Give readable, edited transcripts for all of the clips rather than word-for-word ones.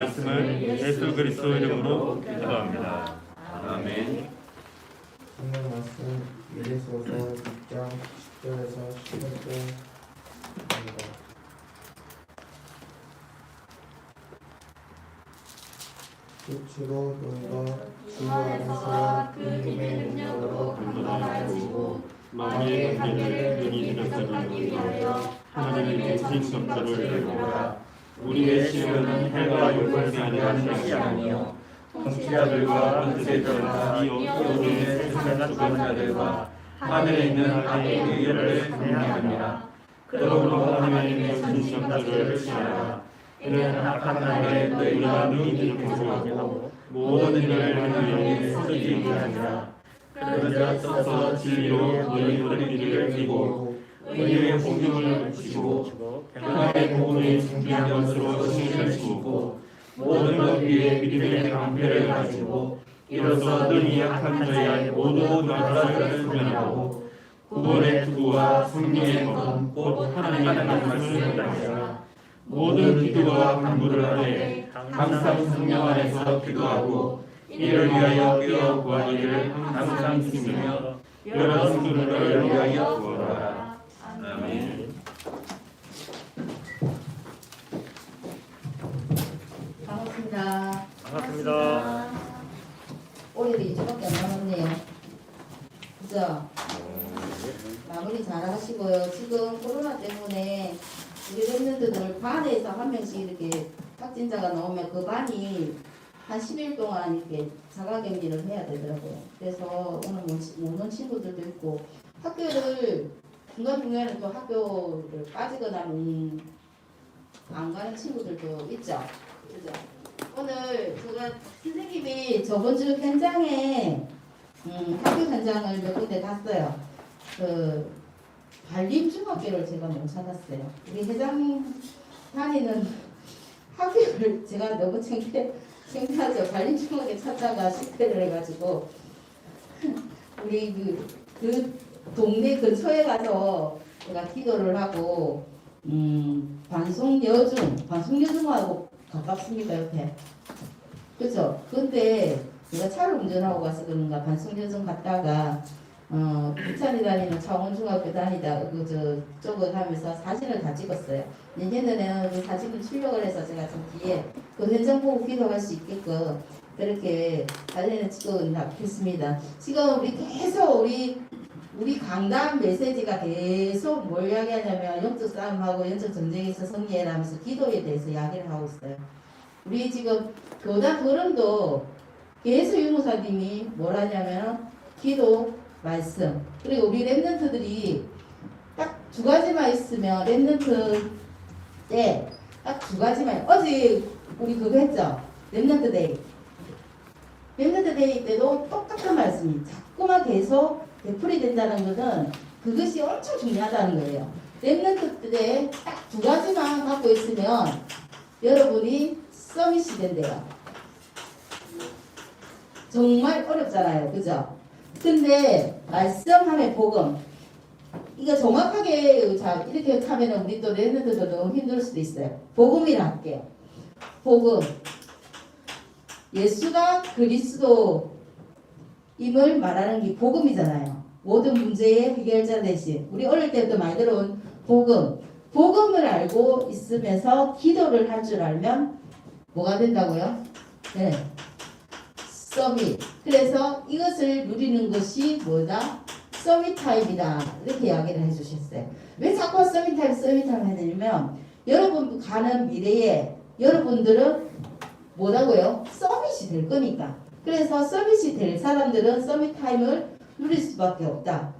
말씀을 예수 그리스도 이름으로 기도합니다. 아멘. 성경 말씀 예레소서 6장 10절에서 11절입니다. 끝으로 너희가 주 안에서 그 힘의 능력으로 강건해지고 마음의 관계를 능히 들여서기 위하여 하나님의 진성처를 이루라. 우리의 시험은 해와 육신이 아니라 것이 아니요 통치자들과 권세자들과 이 어둠의 세상 주관 자들과 하늘에 있는 악의 의를 분명합니다. 그러므로 하나님의 진성처를 취하라. 이는 악한 날에 너희가 능히 경고하고 모든 일을 하는 영에 쓰지 못하니라. 그러자 서서 진리로 너희 머리를 펴고 의의 복음을 붙이고 평화의 복음이 준비한 것으로 신을 지고 모든 것 위에 믿음의 강패를 가지고 이로써 능히 약한 자의 모든 나라를 소멸하고 구원의 투구와 승리의 검 곧 하나님의 말씀을 다하라. 모든 기도와 간구를 하되 항상 성령 안에서 기도하고 이를 위하여 기도 구하기를 항상 힘쓰며 여러 성도를 위하여 구하라. 아멘. 반갑습니다. 반갑습니다. 올해도 2주밖에 안 남았네요. 그죠? 마무리 잘 하시고요. 지금 코로나 때문에 우리 랩런트들 반에서 한 명씩 이렇게 확진자가 나오면 그 반이 한 10일 동안 이렇게 자가격리를 해야 되더라고요. 그래서 오늘 못 온 친구들도 있고 학교를 중간중간에 또 학교를 빠지거나 안 가는 친구들도 있죠. 그죠? 오늘 제가 선생님이 저번 주 현장에 학교 현장을 몇 군데 갔어요. 그 발림중학교를 제가 못 찾았어요. 우리 회장 다니는 학교를 제가 너무 창피하죠. 발림중학교 찾다가 실패를 해가지고 우리 그 동네 근처에 가서 제가 기도를 하고 반송여중하고 가깝습니까 옆에? 그죠? 근데 제가 차를 운전하고 가서 그런가 반송여중 갔다가 부천에 다니는 창원중학교 다니다 저쪽을 하면서 사진을 다 찍었어요. 내년에는 그 사진을 출력을 해서 제가 좀 뒤에 그 현장 보고 기도할 수 있게끔 그렇게 사진을 찍어 놨겠습니다. 지금 우리 계속 우리 강단 메시지가 계속 뭘 이야기하냐면 영적 싸움하고 영적 전쟁에서 승리해라면서 기도에 대해서 이야기를 하고 있어요. 우리 지금 교단 흐름도 계속 유무사님이 뭘 하냐면 기도, 말씀. 그리고 우리 랩런트들이 딱 두 가지만 있으면 랩런트 때 딱 두 가지만. 어제 우리 그거 했죠? 랩런트 데이. 랩런트 데이 때도 똑같은 말씀이 자꾸만 계속 되풀이 된다는 것은 그것이 엄청 중요하다는 거예요. 랩런트 때 딱 두 가지만 갖고 있으면 여러분이 서밋이 된대요. 정말 어렵잖아요. 그죠? 근데 말씀하면 복음. 이거 정확하게 자 이렇게 하면 우리 또 랩런트도 너무 힘들 수도 있어요. 복음이라 할게요. 복음. 예수가 그리스도임을 말하는 게 복음이잖아요. 모든 문제의 해결자 대신 우리 어릴 때부터 많이 들어온 복음. 복음을 알고 있으면서 기도를 할 줄 알면 뭐가 된다고요? 네. 서밋. 그래서 이것을 누리는 것이 뭐다? 서밋 타임이다. 이렇게 이야기를 해주셨어요. 왜 자꾸 서밋 타임 해야 되냐면 여러분 가는 미래에 여러분들은 뭐라고요? 서밋이 될 거니까. 그래서 서밋이 될 사람들은 서밋 타임을 누릴 수밖에 없다.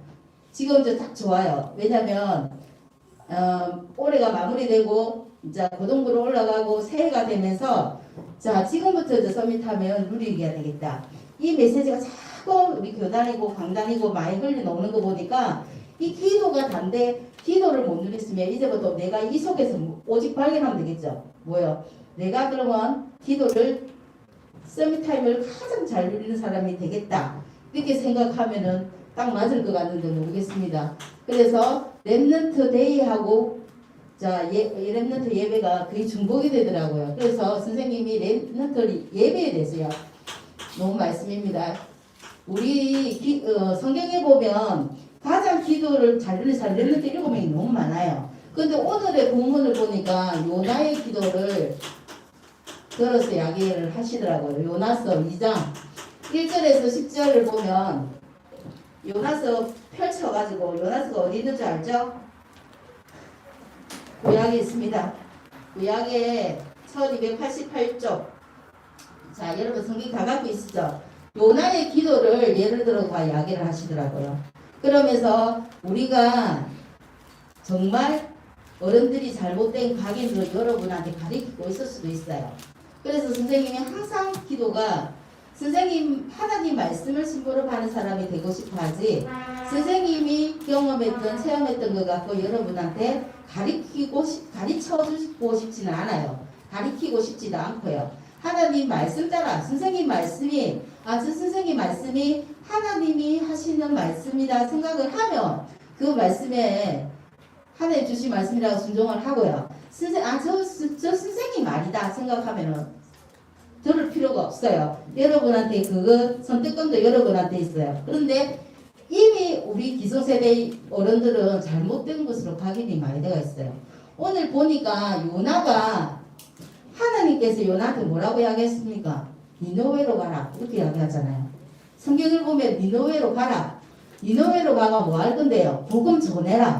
지금 이제 딱 좋아요. 왜냐면 올해가 마무리되고 이제 고등부로 올라가고 새해가 되면서 자 지금부터 이제 서밋하면 누리게 되겠다. 이 메시지가 자꾸 우리 교단이고 강단이고 많이 흘러나오는 거 보니까 이 기도가 단데 기도를 못 누렸으면 이제부터 내가 이 속에서 오직 발견하면 되겠죠. 뭐요? 내가 그러면 기도를 서밋타임을 가장 잘 누리는 사람이 되겠다. 이렇게 생각하면은 딱 맞을 것 같는데 모르겠습니다. 그래서 랩런트 데이하고 자, 랩넌트 예배가 거의 중복이 되더라고요. 그래서 선생님이 랩넌트 예배에 대해서요. 너무 말씀입니다. 우리 성경에 보면 가장 기도를 잘 드는 사람 랩넌트 7명이 너무 많아요. 근데 오늘의 본문을 보니까 요나의 기도를 들어서 이야기를 하시더라고요. 요나서 2장 1절에서 10절을 보면 요나서 펼쳐가지고 요나서가 어디 있는지 알죠? 구약에 있습니다. 구약에 1288쪽. 자, 여러분 성경 다 갖고 있으죠? 요나의 기도를 예를 들어서 이야기를 하시더라고요. 그러면서 우리가 정말 어른들이 잘못된 각인을 여러분한테 가르치고 있을 수도 있어요. 그래서 선생님이 항상 기도가 선생님 하나님 말씀을 신부로 하는 사람이 되고 싶어 하지 선생님이 경험했던 체험했던 것 갖고 여러분한테 가르쳐주고 싶지는 않아요. 가르치고 싶지도 않고요. 하나님 말씀 따라 선생님 말씀이 저 선생님 말씀이 하나님이 하시는 말씀이다 생각을 하면 그 말씀에 하나님 주신 말씀이라고 순종을 하고요. 저 선생님 말이다 생각하면은 들을 필요가 없어요. 여러분한테 그거 선택권도 여러분한테 있어요. 그런데 이미 우리 기성세대 어른들은 잘못된 것으로 각인이 많이 되어 있어요. 오늘 보니까 요나가 하나님께서 요나한테 뭐라고 이야기했습니까? 니느웨로 가라 이렇게 이야기하잖아요. 성경을 보면 니느웨로 가라. 니느웨로 가가 뭐 할 건데요? 복음 전해라.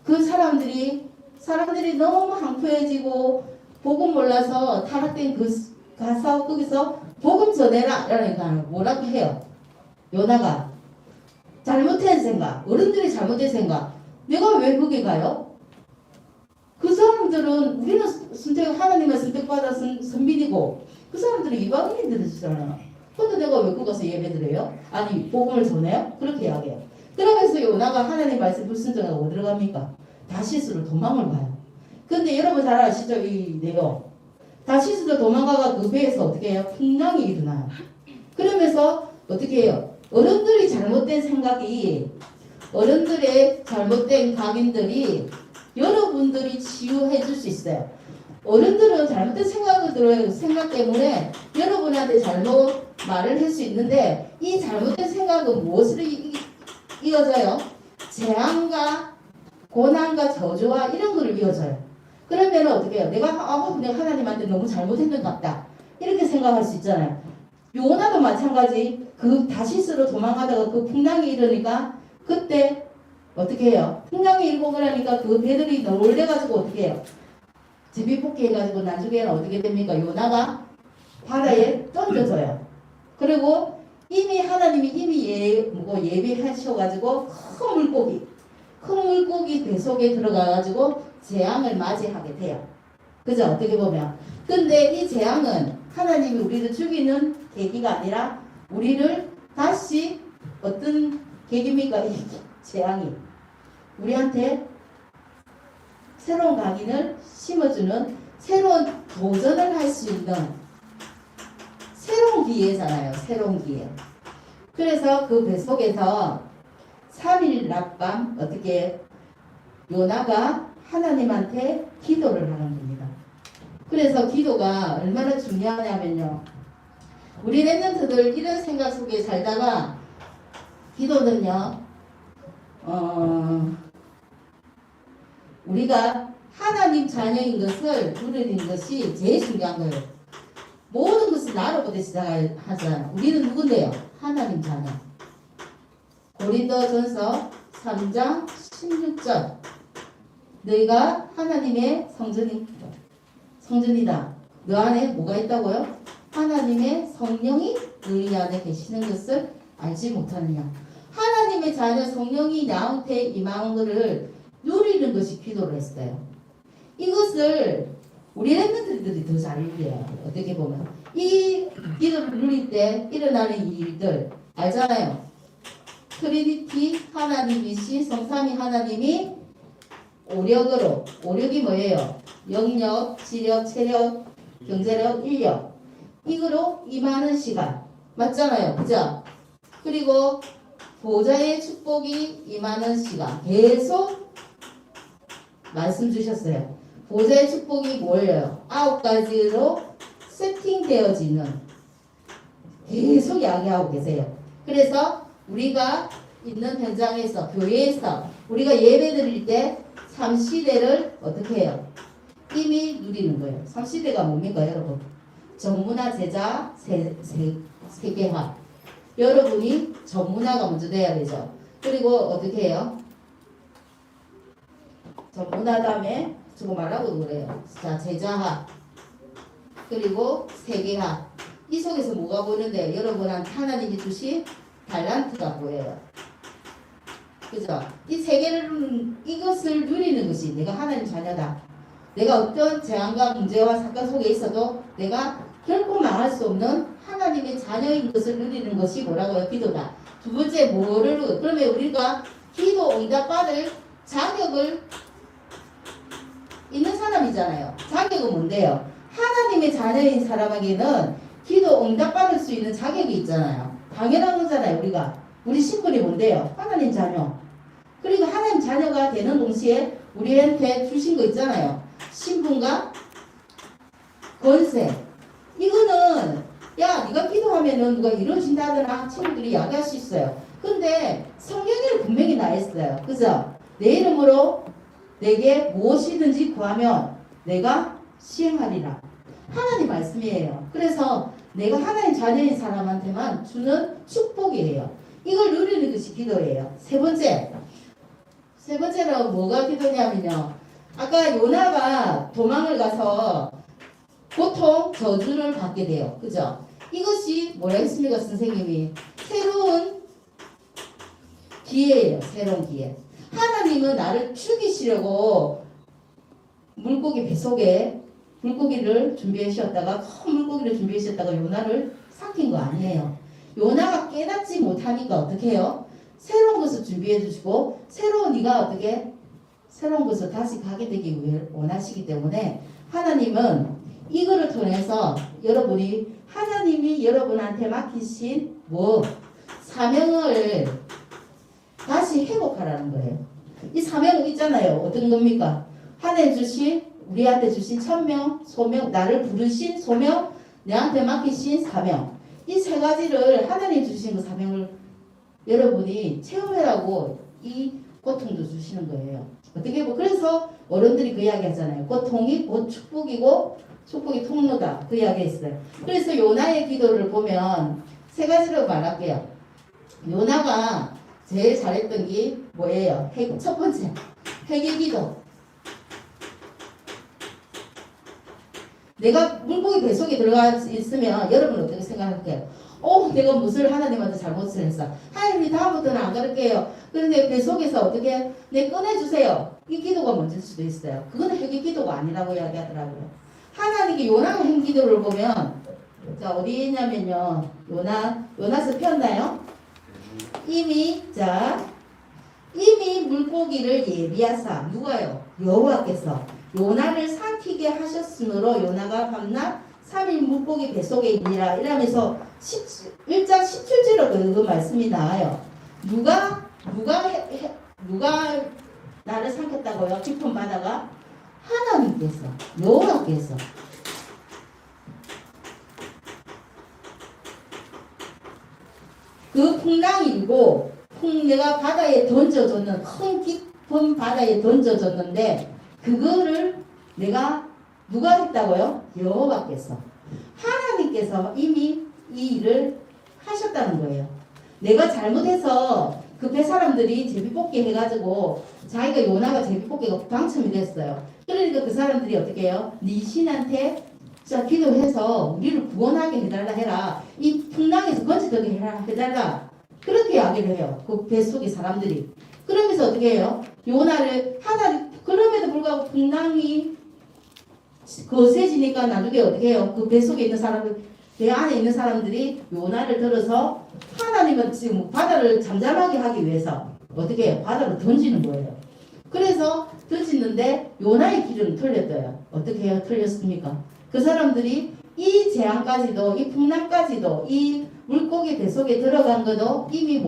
그 사람들이 너무 황폐해지고 복음 몰라서 타락된 가서 거기서 복음 전해라 그러니까 뭐라고 해요? 요나가 잘못된 생각, 어른들이 잘못된 생각. 내가 왜 거기 가요? 그 사람들은 우리는 하나님의 선택받아서 선민이고 그 사람들은 이방인들이잖아요. 근데 내가 왜 거기 가서 예배드려요? 아니 복음을 전해요? 그렇게 이야기해요. 그러면서 요나가 하나님 말씀 불순종하고 어디로 갑니까? 다시스로 도망을 가요. 근데 여러분 잘 아시죠? 이 내용. 다시스도 도망가가 그 배에서 어떻게 해요? 풍랑이 일어나요. 그러면서 어떻게 해요? 어른들이 잘못된 생각이 어른들의 잘못된 각인들이 여러분들이 치유해 줄 수 있어요. 어른들은 잘못된 생각을 들어요. 생각 때문에 여러분한테 잘못 말을 할 수 있는데 이 잘못된 생각은 무엇으로 이어져요? 재앙과 고난과 저주와 이런 거를 이어져요. 그러면 어떻게 해요? 내가 하나님한테 너무 잘못했는 것 같다. 이렇게 생각할 수 있잖아요. 요나도 마찬가지. 그 다시스로 도망가다가 그 풍랑이 일으니까 그때 어떻게 해요? 풍랑이 일고 그러니까 그 배들이 놀래가지고 어떻게 해요? 제비뽑기 해가지고 나중에는 어떻게 됩니까? 요나가 바다에 던져져요. 그리고 이미 하나님이 예비하셔가지고 큰 물고기 배 속에 들어가가지고 재앙을 맞이하게 돼요. 그죠? 어떻게 보면. 근데 이 재앙은 하나님이 우리를 죽이는 계기가 아니라 우리를 다시 어떤 계기입니까? 이 재앙이. 우리한테 새로운 각인을 심어주는 새로운 도전을 할 수 있는 새로운 기회잖아요. 새로운 기회. 그래서 그 배 속에서 3일 낮밤 어떻게 요나가 하나님한테 기도를 하는 겁니다. 그래서 기도가 얼마나 중요하냐면요. 우리 랩런트들 이런 생각 속에 살다가 기도는요. 우리가 하나님 자녀인 것을 누리는 것이 제일 중요한 거예요. 모든 것을 나로부터 시작하잖아요. 우리는 누군데요? 하나님 자녀. 고린도전서 3장 16절. 너희가 하나님의 성전이다. 너 안에 뭐가 있다고요? 하나님의 성령이 너희 안에 계시는 것을 알지 못하느냐. 하나님의 자녀 성령이 나한테 임하는 것을 누리는 것이 기도를 했어요. 이것을 우리 랩런트들이 더 잘 이해해요. 어떻게 보면 이 기도를 누릴 때 일어나는 일들 알잖아요. 트리니티 하나님이시 성삼위 하나님이 오력이 뭐예요? 영력, 지력, 체력, 경제력, 인력 이거로 임하는 시간 맞잖아요. 그죠? 그리고 보좌의 축복이 임하는 시간 계속 말씀 주셨어요. 보좌의 축복이 뭐예요? 9가지로 세팅되어지는 계속 이야기하고 계세요. 그래서 우리가 있는 현장에서 교회에서 우리가 예배 드릴 때 3시대를 어떻게 해요? 이미 누리는 거예요. 3시대가 뭡니까 여러분? 전문화 제자 세계화. 여러분이 전문화가 먼저 돼야 되죠. 그리고 어떻게 해요? 전문화 다음에 저거 말하고 그래요. 자, 제자화. 그리고 세계화. 이 속에서 뭐가 보이는데 여러분한테 하나님이 주신 달란트가 보여요. 그죠? 이 세계를 이것을 누리는 것이 내가 하나님 자녀다. 내가 어떤 재앙과 문제와 사건 속에 있어도 내가 결코 망할 수 없는 하나님의 자녀인 것을 누리는 것이 뭐라고요? 기도다. 두 번째 뭐를 그러면 우리가 기도 응답 받을 자격을 있는 사람이잖아요. 자격은 뭔데요? 하나님의 자녀인 사람에게는 기도 응답 받을 수 있는 자격이 있잖아요. 당연한 거잖아요. 우리 신분이 뭔데요? 하나님 자녀. 그리고 하나님 자녀가 되는 동시에 우리한테 주신 거 있잖아요. 신분과 권세. 이거는 야 네가 기도하면은 누가 이루어진다더라 친구들이 이야기할 수 있어요. 근데 성경에는 분명히 나있어요. 그죠? 내 이름으로 내게 무엇이든지 구하면 내가 시행하리라. 하나님 말씀이에요. 그래서 내가 하나님 자녀인 사람한테만 주는 축복이에요. 이걸 누리는 것이 기도예요. 세 번째로 뭐가 기도냐면요. 아까 요나가 도망을 가서 보통 저주를 받게 돼요. 그죠? 이것이 뭐라 했습니까? 선생님이 새로운 기회예요. 새로운 기회. 하나님은 나를 죽이시려고 물고기 뱃속에 물고기를 준비하셨다가 큰 물고기를 준비하셨다가 요나를 삼킨 거 아니에요. 요나가 깨닫지 못하니까 어떻게 해요? 새로운 것을 준비해 주시고 네가 어떻게 새로운 것을 다시 가게 되기 원하시기 때문에 하나님은 이거를 통해서 하나님이 여러분한테 맡기신 사명을 다시 회복하라는 거예요. 이 사명은 있잖아요. 어떤 겁니까? 하나님 우리한테 주신 천명, 소명, 나를 부르신 소명, 내한테 맡기신 사명. 이 세 가지를 하나님 주신 그 사명을 여러분이 체험해라고 이 고통도 주시는 거예요. 어떻게 그래서 어른들이 그 이야기 하잖아요. 고통이 곧 축복이고 축복이 통로다. 그 이야기 했어요. 그래서 요나의 기도를 보면 세 가지로 말할게요. 요나가 제일 잘했던 게 뭐예요? 첫 번째, 회개 기도. 내가 물고기 뱃속에 들어가 있으면 여러분 어떻게 생각할게요? 내가 무엇을 하나님한테 잘못을 했어. 하나님이 다음부터는 안 그럴게요. 그런데 뱃속에서 어떻게 꺼내주세요. 이 기도가 먼저일 수도 있어요. 그건 회개 기도가 아니라고 이야기하더라고요. 하나님께 요나가 한 기도를 보면 자 어디 있냐면요. 요나서 폈나요? 이미 물고기를 예비하사 누가요? 여호와께서 요나를 삼키게 하셨으므로 요나가 밤낮 3일 물고기 뱃속에 있니라 이러면서 1장 17절로 그 말씀이 나와요. 누가 나를 삼켰다고요? 깊은 바다가 하나님께서 여호와께서 그 풍랑이 일고 내가 바다에 던져줬는 큰 깊은 바다에 던져줬는데 그거를 누가 했다고요? 여호와께서 하나님께서 이미 이 일을 하셨다는 거예요. 내가 잘못해서 그 배 사람들이 제비뽑기 해가지고 자기가 요나가 제비뽑기가 당첨이 됐어요. 그러니까 그 사람들이 어떻게 해요? 네 신한테 자 기도해서 우리를 구원하게 해달라 해라. 이 풍랑에서 건져들게 해달라. 그렇게 이야기를 해요. 그 배 속의 사람들이. 그러면서 어떻게 해요? 요나를 그럼에도 불구하고 풍랑이 거세지니까 나중에 어떻게 해요? 그 배 속에 있는 배 안에 있는 사람들이 요나를 들어서 하나님은 지금 바다를 잠잠하게 하기 위해서 어떻게 해요? 바다로 던지는 거예요. 그래서 던지는데 요나의 기준은 틀렸어요. 어떻게 해요? 틀렸습니까? 그 사람들이 이 재앙까지도 이 풍랑까지도 이 물고기 뱃속에 들어간 것도 이미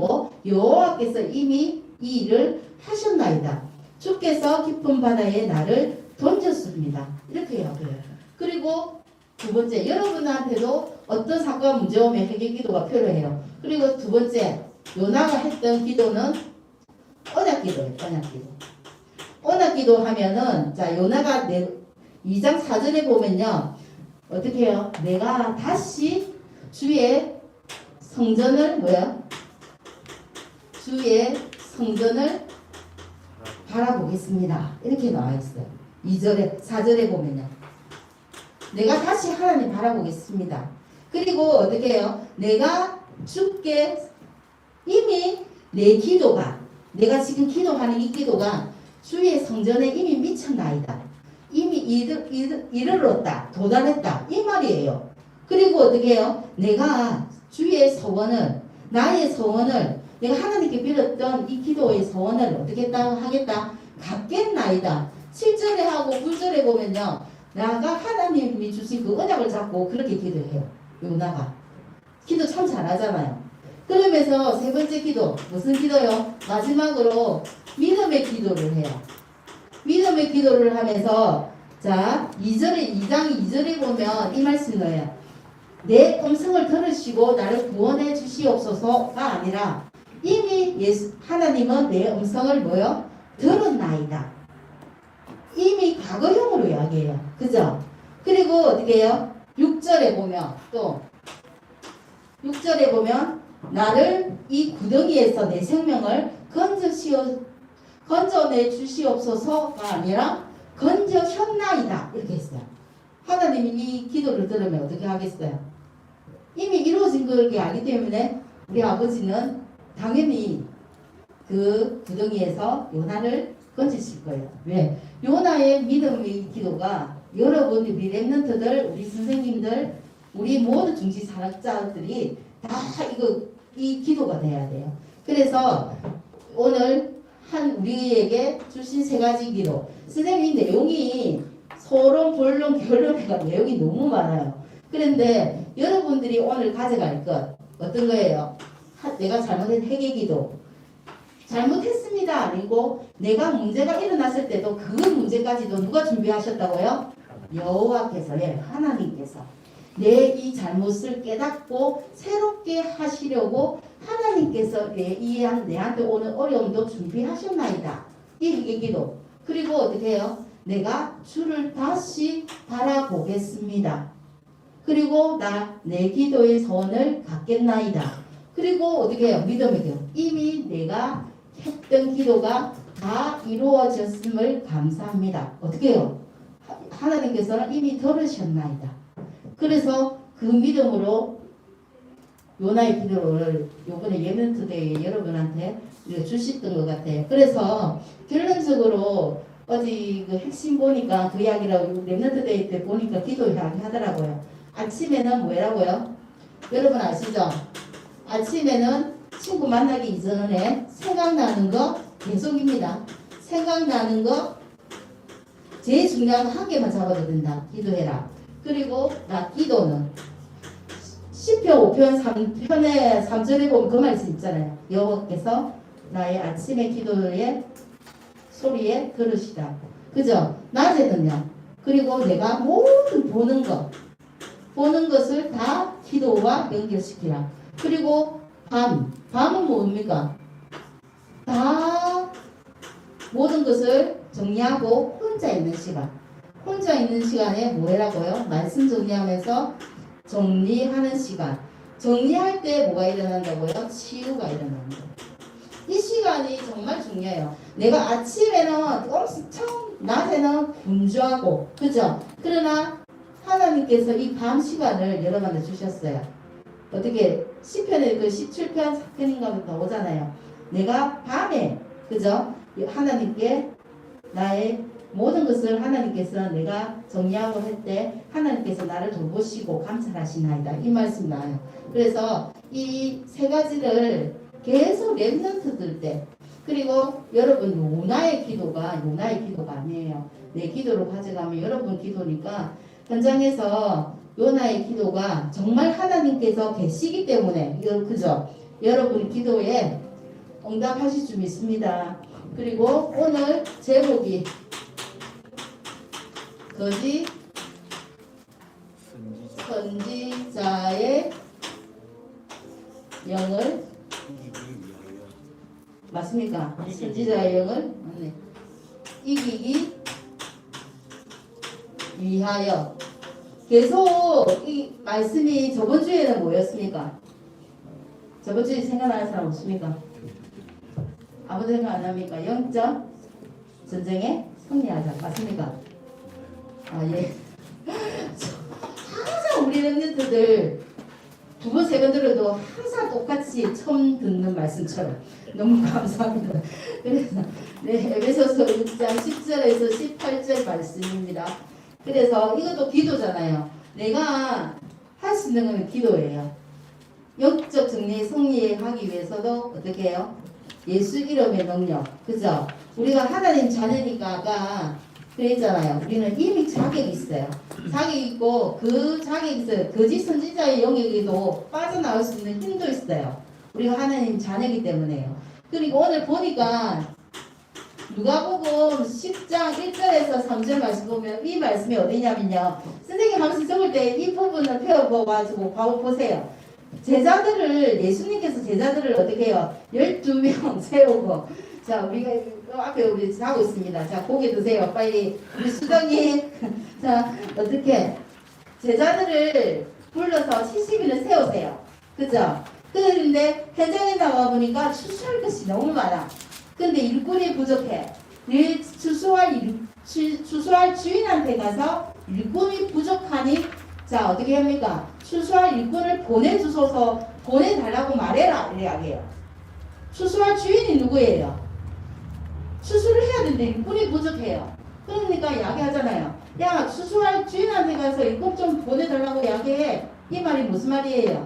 여호와께서 이미 이 일을 하셨나이다. 주께서 깊은 바다에 나를 던졌습니다. 줍니다. 이렇게 이야기해요. 그리고 두 번째, 여러분한테도 어떤 사건 문제 오면 해결 기도가 필요해요. 그리고 두 번째, 요나가 했던 기도는 언약기도예요. 언약기도. 언약기도 하면은 자 요나가 2장 4절에 보면요. 어떻게 해요? 내가 다시 주의 성전을 주의 성전을 바라보겠습니다. 이렇게 나와 있어요. 2절에 4절에 보면요. 내가 다시 하나님 바라보겠습니다. 그리고 어떻게 해요? 내가 주께 이미 내 기도가 내가 지금 기도하는 이 기도가 주의 성전에 이미 미쳤나이다. 이미 이르렀다. 도달했다. 이 말이에요. 그리고 어떻게 해요? 내가 주의 서원을 나의 서원을 내가 하나님께 빌었던 이 기도의 서원을 어떻게 하겠다? 갚겠나이다. 7절에 하고 9절에 보면요. 나가 하나님이 주신 그 언약을 잡고 그렇게 기도해요. 요나가. 기도 참 잘하잖아요. 그러면서 세 번째 기도 무슨 기도요? 마지막으로 믿음의 기도를 해요. 믿음의 기도를 하면서 자 2장 2절에 보면 이 말씀이에요. 내 음성을 들으시고 나를 구원해 주시옵소서가 아니라 이미 하나님은 내 음성을 들었나이다. 이미 과거형으로 이야기해요. 그죠? 그리고 어떻게 해요? 6절에 보면 또 6절에 보면 나를 이 구덩이에서 내 생명을 건져내 주시옵소서가 아니라 건져셨나이다. 이렇게 했어요. 하나님이 이 기도를 들으면 어떻게 하겠어요? 이미 이루어진 걸 알기 때문에 우리 아버지는 당연히 그 구덩이에서 요나를 건지실 거예요. 왜? 요나의 믿음의 기도가 여러분 우리 랩런트들 우리 선생님들 우리 모든 중시 사역자들이 다 이 기도가 돼야 돼요. 그래서 오늘 우리에게 주신 세 가지 기도. 선생님 내용이 서론, 본론, 결론가 내용이 너무 많아요. 그런데 여러분들이 오늘 가져갈 것 어떤 거예요? 내가 잘못한 회개 기도. 잘못했습니다 아니고 내가 문제가 일어났을 때도 그 문제까지도 누가 준비하셨다고요? 여호와께서 하나님께서 내 이 잘못을 깨닫고 새롭게 하시려고 하나님께서 내한테 오는 어려움도 준비하셨나이다. 이 회개기도. 그리고 어떻게 해요? 내가 주를 다시 바라보겠습니다. 그리고 내 기도의 소원을 갖겠나이다. 그리고 어떻게 해요? 믿음의 기도. 이미 내가 했던 기도가 다 이루어졌음을 감사합니다. 어떻게 해요? 하나님께서는 이미 들으셨나이다. 그래서 그 믿음으로 요나의 기도를 요번에 예멘트 대회 여러분한테 주셨던 것 같아요. 그래서 결론적으로 어디 그 핵심 보니까 그 이야기라고 예멘트 대회 때 보니까 기도 이야기 하더라고요. 아침에는 뭐라고요? 여러분 아시죠? 아침에는 친구 만나기 이전에 생각나는 거 계속입니다. 생각나는 거 제일 중요한 거 한 개만 잡아도 된다. 기도해라. 그리고 기도는 시편 5편 3편에 3절에 보면 그 말씀 있잖아요. 여호와께서 나의 아침의 기도의 소리에 들으시다. 그죠? 낮에는요. 그리고 내가 모든 보는 것을 다 기도와 연결시키라. 그리고 밤은 뭡니까? 다 모든 것을 정리하고 혼자 있는 시간. 혼자 있는 시간에 뭐라고요? 말씀 정리하면서 정리하는 시간. 정리할 때 뭐가 일어난다고요? 치유가 일어납니다. 이 시간이 정말 중요해요. 내가 아침에는 엄청 낮에는 분주하고 그죠? 그러나 하나님께서 이 밤 시간을 여러분한테 주셨어요. 어떻게 시편에 그 17편 4편인가 나오잖아요. 내가 밤에 그죠? 하나님께 나의 모든 것을 하나님께서 내가 정리하고 할 때 하나님께서 나를 돌보시고 감찰하시나이다. 이 말씀 나와요. 그래서 이 세 가지를 계속 랩런트들 때 그리고 여러분 요나의 기도가 아니에요. 내 기도로 가져가면 여러분 기도니까 현장에서 요나의 기도가 정말 하나님께서 계시기 때문에 그죠? 여러분 기도에 응답하실 줄 믿습니다. 그리고 오늘 제목이 거짓 선지자의 영을 맞습니까? 선지자의 영을 맞네. 이기기 위하여. 계속 이 말씀이 저번 주에는 뭐였습니까? 저번 주에 생각나는 사람 없습니까? 아무도 생각 안 합니까? 영적 전쟁에 승리하자. 맞습니까? 아, 예. 항상 우리 랩런트들 두 번, 세 번 들어도 항상 똑같이 처음 듣는 말씀처럼 너무 감사합니다. 그래서 네, 에베소서 6장 10절에서 18절 말씀입니다. 그래서 이것도 기도잖아요. 내가 할 수 있는 건 기도예요. 영적 정리에 승리하기 위해서도 어떻게 해요? 예수 이름의 능력. 그죠? 우리가 하나님 자녀니까 아까 그랬잖아요. 우리는 이미 자격이 있어요. 자격이 있고 그 자격이 있어요. 거짓 선지자의 영역에도 빠져나올 수 있는 힘도 있어요. 우리가 하나님 자녀이기 때문에요. 그리고 오늘 보니까 누가복음 10장 1절에서 3절 말씀 보면 이 말씀이 어디냐면요. 선생님 하면서 적을 때 이 부분을 펴봐가지고 보세요. 제자들을 예수님께서 제자들을 어떻게 해요? 12명 세우고 자 우리가 앞에 우리 하고 있습니다. 자 고개 드세요. 빨리 우리 수정이 자 어떻게 제자들을 불러서 70인을 세우세요. 그죠? 그런데 현장에 나와 보니까 추수할 것이 너무 많아. 근데 일꾼이 부족해. 추수할 주인한테 가서 일꾼이 부족하니 자 어떻게 합니까? 추수할 일꾼을 보내주소서 보내달라고 말해라 이야기해요. 추수할 주인이 누구예요? 추수를 해야 되는데 일꾼이 부족해요. 그러니까 이야기하잖아요. 야 추수할 주인한테 가서 일꾼 좀 보내달라고 이야기해. 이 말이 무슨 말이에요?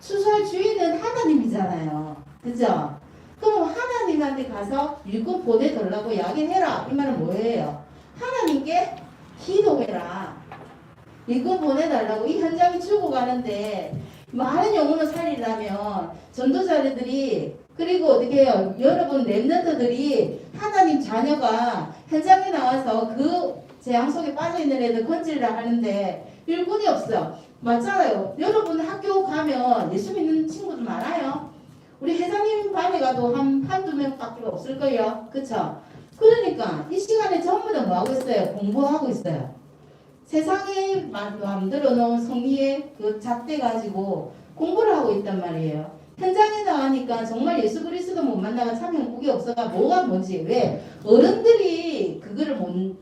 추수할 주인은 하나님이잖아요. 그죠? 그럼 하나님한테 가서 일꾼 보내달라고 이야기해라. 이 말은 뭐예요? 하나님께 기도해라. 일꾼 보내달라고. 이 현장이 죽어가는데 많은 영혼을 살리려면 전도자들이 그리고 어떻게 해요? 여러분 랩런트들이 하나님 자녀가 현장에 나와서 그 재앙 속에 빠져있는 애들 건지려 하는데 일꾼이 없어요. 맞잖아요. 여러분 학교 가면 예수 믿는 친구들 많아요. 우리 회장님 반에 가도 한두 명밖에 없을 거예요. 그쵸? 그러니까 이 시간에 전부 다 뭐하고 있어요? 공부하고 있어요. 세상에 만들어 놓은 성리에 그 잣대 가지고 공부를 하고 있단 말이에요. 현장에 나가니까 정말 예수 그리스도 못 만나가 참 행복이 없어가 뭐가 뭔지. 왜? 어른들이 그거를 못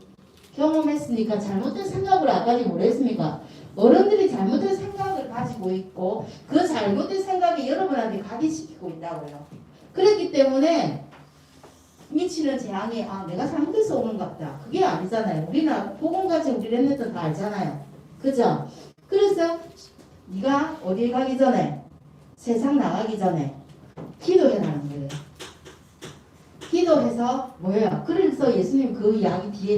경험했으니까 잘못된 생각을 아까지 못했습니까? 어른들이 잘못된 생각을 가지고 있고 그 잘못된 생각이 여러분한테 각인시키고 있다고요. 그렇기 때문에 미치는 재앙이 내가 잘못해서 오는 것 같다. 그게 아니잖아요. 우리는 복음 가지고 우리 랩런트 다 알잖아요. 그죠? 그래서 네가 어디에 가기 전에 세상 나가기 전에 기도해라는 거예요. 기도해서 뭐예요? 그래서 예수님 그 이야기 뒤에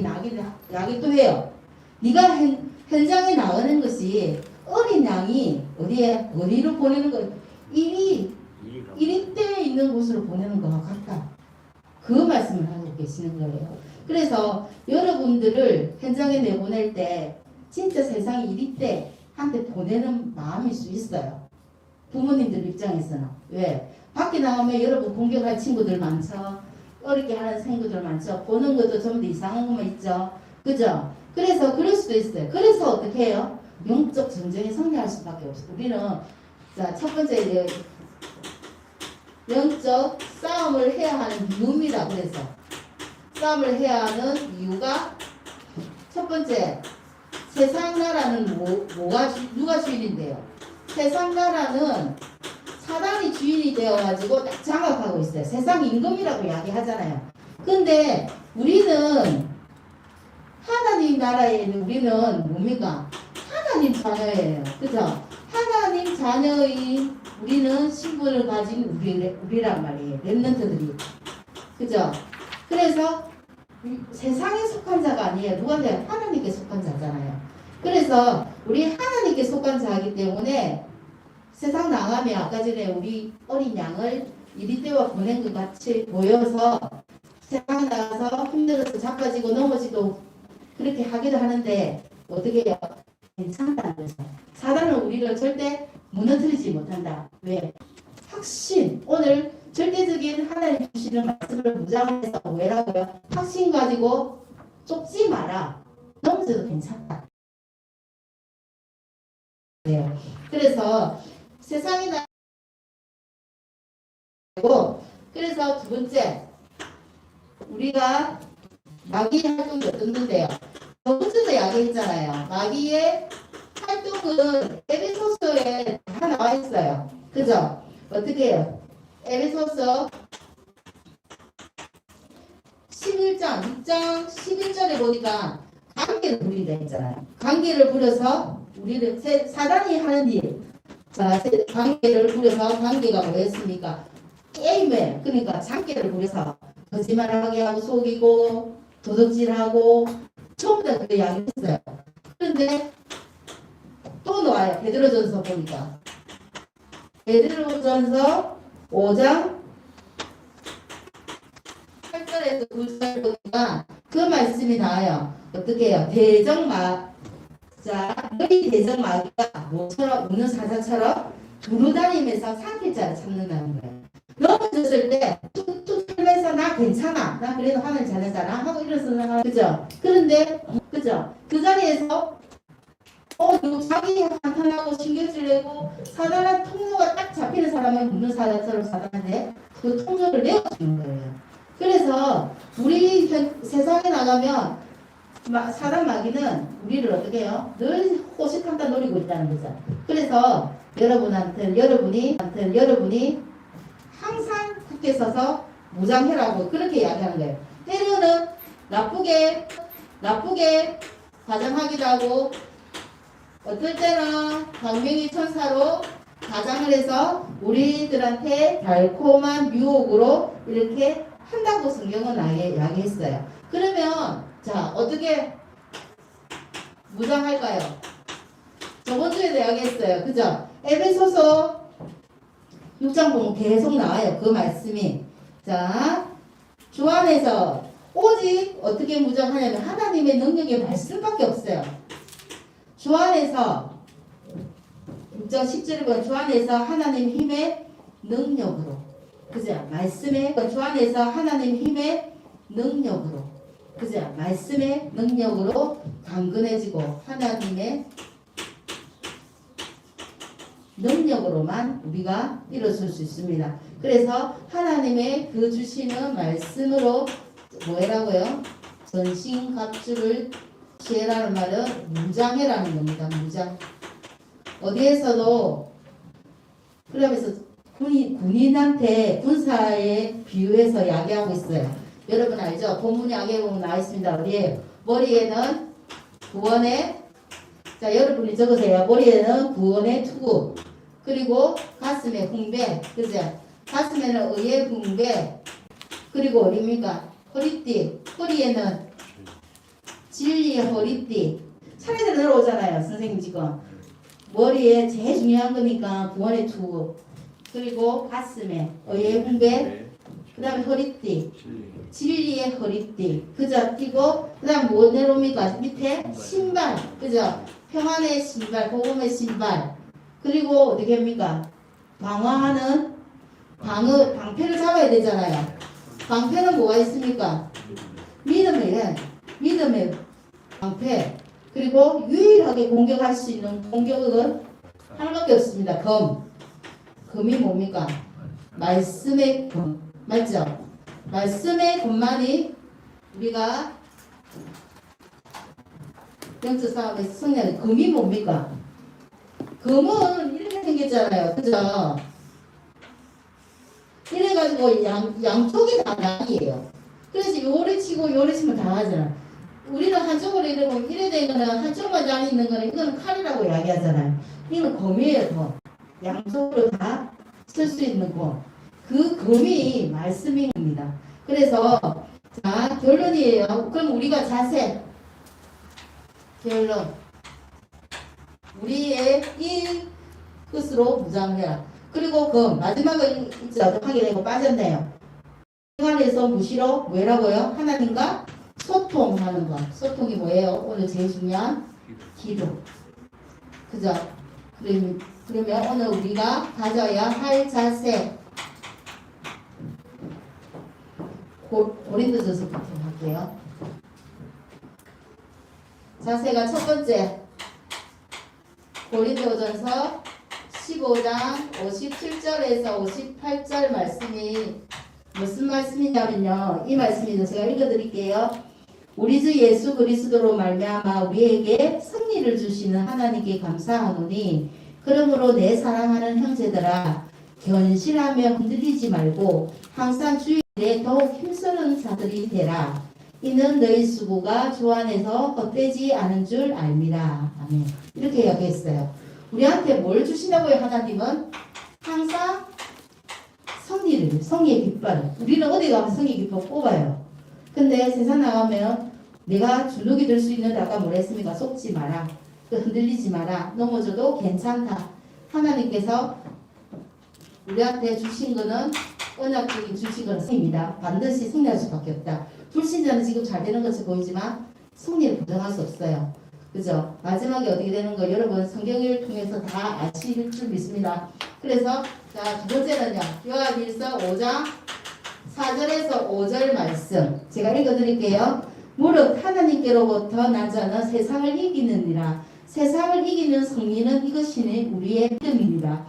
이야기 또 해요. 네가 현장에 나가는 것이 어린 양이 어디로 보내는 거 이리 때에 있는 곳으로 보내는 것과 같다. 그 말씀을 하고 계시는 거예요. 그래서 여러분들을 현장에 내보낼 때 진짜 세상에 이리 때한테 보내는 마음일 수 있어요. 부모님들 입장에서는. 왜? 밖에 나가면 여러분 공격할 친구들 많죠. 어렵게 하는 친구들 많죠. 보는 것도 전부 이상한 것만 있죠. 그죠? 그래서 그럴 수도 있어요. 그래서 어떻게 해요? 영적 전쟁에 승리할 수밖에 없어요. 우리는 자, 첫 번째 영적 싸움을 해야 하는 이유입니다. 그래서 싸움을 해야 하는 이유가 첫 번째 세상 나라는 누가 주인인데요? 세상 나라는 사단이 주인이 되어가지고 딱 장악하고 있어요. 세상 임금이라고 이야기하잖아요. 근데 우리는 하나님 나라에 있는 우리는 뭡니까? 하나님 자녀예요. 그죠? 하나님 자녀의 우리는 신분을 가진 우리란 말이에요. 랩런트들이. 그죠? 그래서 세상에 속한 자가 아니에요. 누구한테? 하나님께 속한 자잖아요. 그래서 우리 하나님께 속한 자이기 때문에 세상 나가면 아까 전에 우리 어린 양을 이리 때와 보낸 것 같이 보여서 세상 나가서 힘들어서 자빠지고 넘어지도 그렇게 하기도 하는데 어떻게 해요? 괜찮다는 거죠. 사단은 우리를 절대 무너뜨리지 못한다. 왜? 확신. 오늘 절대적인 하나님 주시는 말씀을 무장해서 왜라고요? 확신 가지고 쫓지 마라. 넘어져도 괜찮다. 네. 그래서 세상이 나고 그래서 두 번째 우리가 마귀 활동이 어떻는데요? 저번주도 이야기했잖아요. 마귀의 활동은 에베소서에 다 나와 있어요. 그죠? 어떻게 해요? 에베소서 11장, 6장 11절에 보니까 관계를 부린다 했잖아요. 관계를 부려서 우리를 사단이 하는 일, 자, 관계를 부려서 관계가 뭐였습니까? 게임에 그러니까 장기를 부려서 거짓말하게 하고 속이고 도둑질하고 전부 다 그 이야기했어요. 그런데 또 나와요. 베드로전서 보니까 베드로전서 5장 8절에서 9절 보니까 그 말씀이 나와요. 어떻게 해요? 자, 너희 대적마귀가 뭐처럼 우는 사자처럼 두루다니면서 삼킬 자를 찾는다는 거예요. 넘어졌을 때 툭툭 털면서 나 괜찮아. 나 그래도 하늘 잘하잖아. 하고 이러면서 그죠? 그런데 그죠? 그 자리에서 누구 자기 한탄하고 신경질 내고 사단한 통로가 딱 잡히는 사람은 묻는 사자처럼 사단한테 그 통로를 내어주는 거예요. 그래서 우리 세상에 나가면 사단 마귀는 우리를 어떻게 해요? 늘 호시탐탐 노리고 있다는 거죠. 그래서 여러분이 항상 굳게 서서 무장해라고 그렇게 이야기하는 거예요. 때로는 나쁘게 가장하기도 하고 어떨 때는 광명이 천사로 가장을 해서 우리들한테 달콤한 유혹으로 이렇게 한다고 성경은 이야기했어요. 그러면 자 어떻게 무장할까요? 저번 주에도 이야기했어요. 그죠? 에베소서 6장 보면 계속 나와요. 그 말씀이. 자, 주 안에서 오직 어떻게 무장하냐면 하나님의 능력의 말씀밖에 없어요. 주 안에서 6장 10절에 보면 주 안에서 하나님 힘의 능력으로 그죠? 말씀의 주 안에서 하나님 힘의 능력으로 그죠? 말씀의 능력으로 강건해지고 하나님의 능력으로만 우리가 일어설 수 있습니다. 그래서 하나님의 그 주시는 말씀으로 뭐라고요? 전신갑주를 취해라는 말은 무장해라는 겁니다. 무장. 어디에서도 그러면서 군인한테 군사에 비유해서 이야기하고 있어요. 여러분 알죠? 본문 이야기에 보면 나와 있습니다. 어디에? 머리에는 구원의 자 여러분이 적으세요. 머리에는 구원의 투구 그리고 가슴에 훈배 그죠? 가슴에는 의의 훈배 그리고 어디입니까? 허리띠 허리에는 진리의 허리띠 차례대로 들어오잖아요. 선생님 지금 머리에 제일 중요한 거니까 구원의 투구 그리고 가슴에 의의 훈배 그 다음에 허리띠 진리의 허리띠 그죠? 띄고 그 다음 뭐 내려옵니까? 밑에 신발 그죠? 평안의 신발 복음의 신발 그리고 어떻게 합니까? 방어하는 방패를 잡아야 되잖아요. 방패는 뭐가 있습니까? 믿음의 방패 그리고 유일하게 공격할 수 있는 공격은 하나밖에 없습니다. 금이 뭡니까? 말씀의 금 맞죠? 말씀의 금만이 우리가 영적 싸움에서 승리하는 금이 뭡니까? 금은 이렇게 생겼잖아요. 그죠? 이래가지고 양쪽이 다 양이에요. 그래서 요래 치고 요래 치면 다 하잖아. 우리는 한쪽으로 이러고 이래 되면은 한쪽만 양이 있는 거는 이거는 칼이라고 이야기하잖아요. 이건 금이에요. 금. 양쪽으로 다 쓸 수 있는 금. 그 금이 말씀입니다. 그래서 자 결론이에요. 그럼 우리가 자세 결론 우리의 이 끝으로 무장해라. 그리고 그 마지막에 있죠. 확인되고 빠졌네요. 인간에서 무시로 뭐라고요? 하나님과 소통하는 것. 소통이 뭐예요? 오늘 제일 중요한 기도. 그죠? 그러면 오늘 우리가 가져야 할 자세. 고린도전서부터 할게요. 자세가 첫 번째. 고린도전서 15장 57절에서 58절 말씀이 무슨 말씀이냐면요. 이 말씀이죠. 제가 읽어드릴게요. 우리 주 예수 그리스도로 말미암아 우리에게 승리를 주시는 하나님께 감사하노니 그러므로 내 사랑하는 형제들아 견실하며 흔들리지 말고 항상 주의 일에 더욱 힘쓰는 자들이 되라. 이는 너희 수고가 주 안에서 헛되지 않은 줄 압니다. 아멘. 이렇게 이야기했어요. 우리한테 뭘 주신다고요? 하나님은 항상 성리의 깃발. 우리는 어디 가면 성리의 깃발 뽑아요. 근데 세상 나가면 내가 주눅이 들 수 있는데 아까 뭐랬습니까? 속지 마라. 흔들리지 마라. 넘어져도 괜찮다. 하나님께서 우리한테 주신 거는 언약적인 주신 거는 승리입니다. 반드시 승리할 수밖에 없다. 불신자는 지금 잘 되는 것이 보이지만 승리를 보장할 수 없어요. 그죠? 마지막에 어떻게 되는 거 여러분 성경을 통해서 다 아실 줄 믿습니다. 그래서 자, 두 번째는요. 요한일서 5장 4절에서 5절 말씀 제가 읽어드릴게요. 무릇 하나님께로부터 난 자는 세상을 이기느니라. 세상을 이기는 승리는 이것이니 우리의 믿음입니다.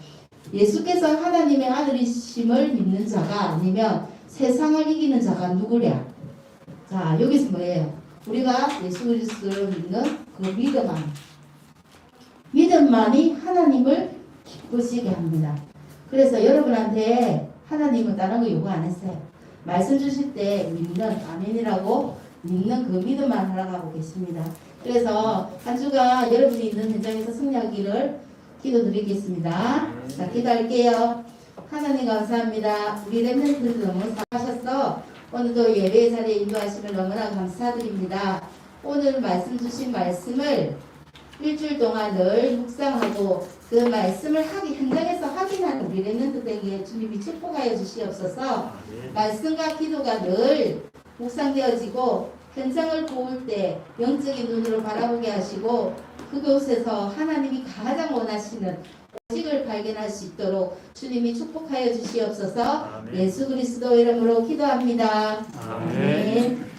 예수께서 하나님의 아들이심을 믿는 자가 아니면 세상을 이기는 자가 누구랴? 자, 여기서 뭐예요? 우리가 예수 그리스도를 믿는 그 믿음만이 하나님을 기쁘시게 합니다. 그래서 여러분한테 하나님은 다른 거 요구 안 했어요. 말씀 주실 때 믿는 아멘이라고 믿는 그 믿음만 하라고 계십니다. 그래서 한 주가 여러분이 있는 현장에서 승리하기를 기도드리겠습니다. 자, 기도할게요. 하나님 감사합니다. 우리 렘넌트들 너무 사랑하셔서 오늘도 예배 자리에 인도하시면 너무나 감사드립니다. 오늘 말씀 주신 말씀을 일주일 동안 늘 묵상하고 그 말씀을 현장에서 확인하는 우리 렘넌트들에게 주님이 축복하여 주시옵소서. 말씀과 기도가 늘 묵상되어지고 현장을 보을 때 영적인 눈으로 바라보게 하시고 그곳에서 하나님이 가장 원하시는 오직을 발견할 수 있도록 주님이 축복하여 주시옵소서. 예수 그리스도 이름으로 기도합니다. 아멘.